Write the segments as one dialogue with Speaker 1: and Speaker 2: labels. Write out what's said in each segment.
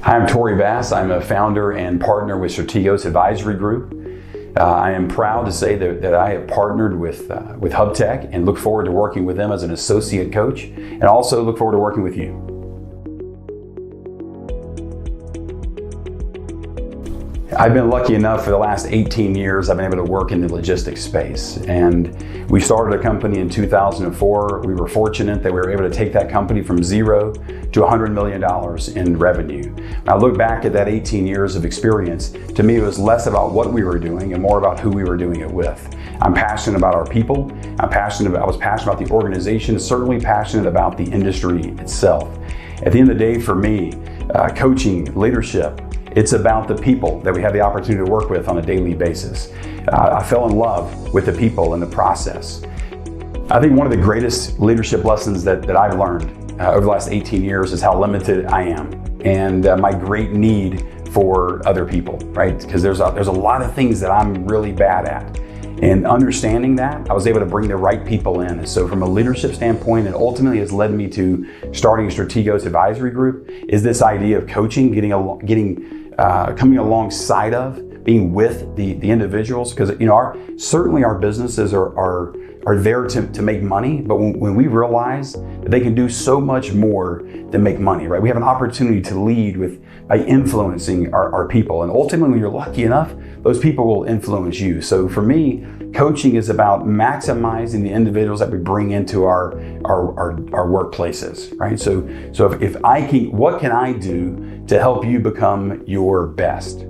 Speaker 1: Hi, I'm Tory Bass. I'm a founder and partner with Strategos Advisory Group. I am proud to say that I have partnered with HubTech and look forward to working with them as an associate coach, and also look forward to working with you. I've been lucky enough for the last 18 years, I've been able to work in the logistics space. And we started a company in 2004. We were fortunate that we were able to take that company from zero to $100 million in revenue. When I look back at that 18 years of experience, to me it was less about what we were doing and more about who we were doing it with. I'm passionate about our people. I was passionate about the organization, certainly passionate about the industry itself. At the end of the day, for me, coaching, leadership, it's about the people that we have the opportunity to work with on a daily basis. I fell in love with the people and the process. I think one of the greatest leadership lessons that I've learned over the last 18 years is how limited I am and my great need for other people, right? Because there's a lot of things that I'm really bad at. And understanding that, I was able to bring the right people in. And so from a leadership standpoint, it ultimately has led me to starting a Strategos Advisory Group, is this idea of coaching, coming alongside of, being with the individuals. Because certainly our businesses are there to make money, but when we realize that they can do so much more than make money, right? We have an opportunity to lead by influencing our people. And ultimately, when you're lucky enough, those people will influence you. So for me, coaching is about maximizing the individuals that we bring into our workplaces, right? So if I can, what can I do to help you become your best?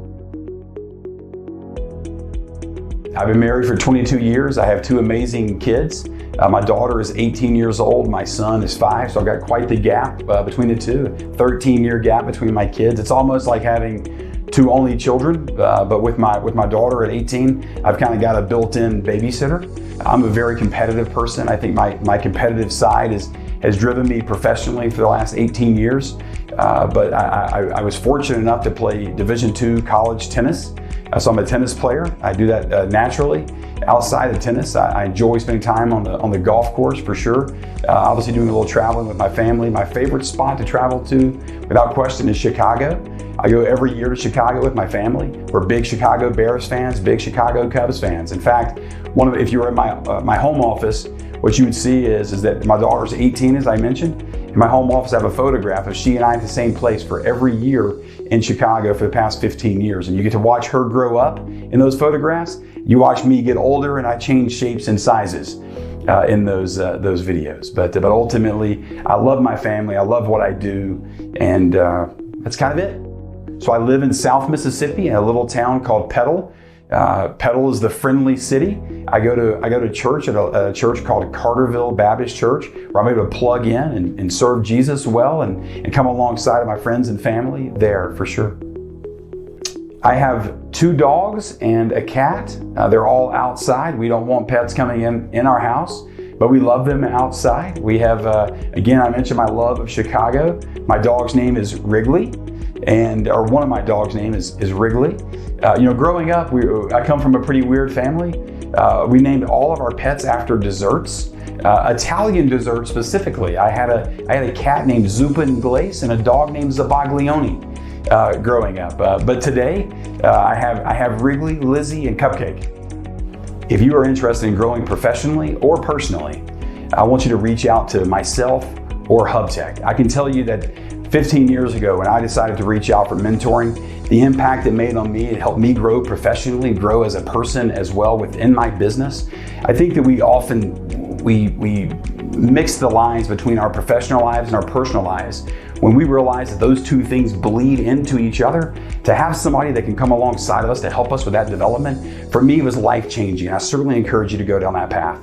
Speaker 1: I've been married for 22 years. I have two amazing kids. My daughter is 18 years old. My son is 5, so I've got quite the gap between the two, 13-year gap between my kids. It's almost like having two only children, but with my daughter at 18, I've kind of got a built-in babysitter. I'm a very competitive person. I think my competitive side has driven me professionally for the last 18 years. But I was fortunate enough to play Division II college tennis. So I'm a tennis player. I do that naturally. Outside of tennis, I enjoy spending time on the golf course for sure. Obviously doing a little traveling with my family. My favorite spot to travel to, without question, is Chicago. I go every year to Chicago with my family. We're big Chicago Bears fans, big Chicago Cubs fans. In fact, if you were at my home office, what you would see is that my daughter's 18, as I mentioned. In my home office, I have a photograph of she and I at the same place for every year in Chicago for the past 15 years. And you get to watch her grow up in those photographs. You watch me get older and I change shapes and sizes in those videos. But ultimately, I love my family. I love what I do. And that's kind of it. So I live in South Mississippi in a little town called Petal. Petal is the friendly city. I go to church at a church called Carterville Baptist Church, where I'm able to plug in and serve Jesus well and come alongside of my friends and family there for sure. I have 2 dogs and a cat. They're all outside. We don't want pets coming in our house, but we love them outside. We have, again, I mentioned my love of Chicago. My dog's name is Wrigley. Or one of my dogs' name is Wrigley. Growing up, I come from a pretty weird family. We named all of our pets after desserts, Italian desserts specifically. I had a cat named Zuppa and Glace and a dog named Zabaglione growing up. But today, I have Wrigley, Lizzie, and Cupcake. If you are interested in growing professionally or personally, I want you to reach out to myself or HubTech. I can tell you that 15 years ago, when I decided to reach out for mentoring, the impact it made on me, it helped me grow professionally, grow as a person as well within my business. I think that we often mix the lines between our professional lives and our personal lives. When we realize that those two things bleed into each other, to have somebody that can come alongside of us to help us with that development, for me, it was life-changing. I certainly encourage you to go down that path.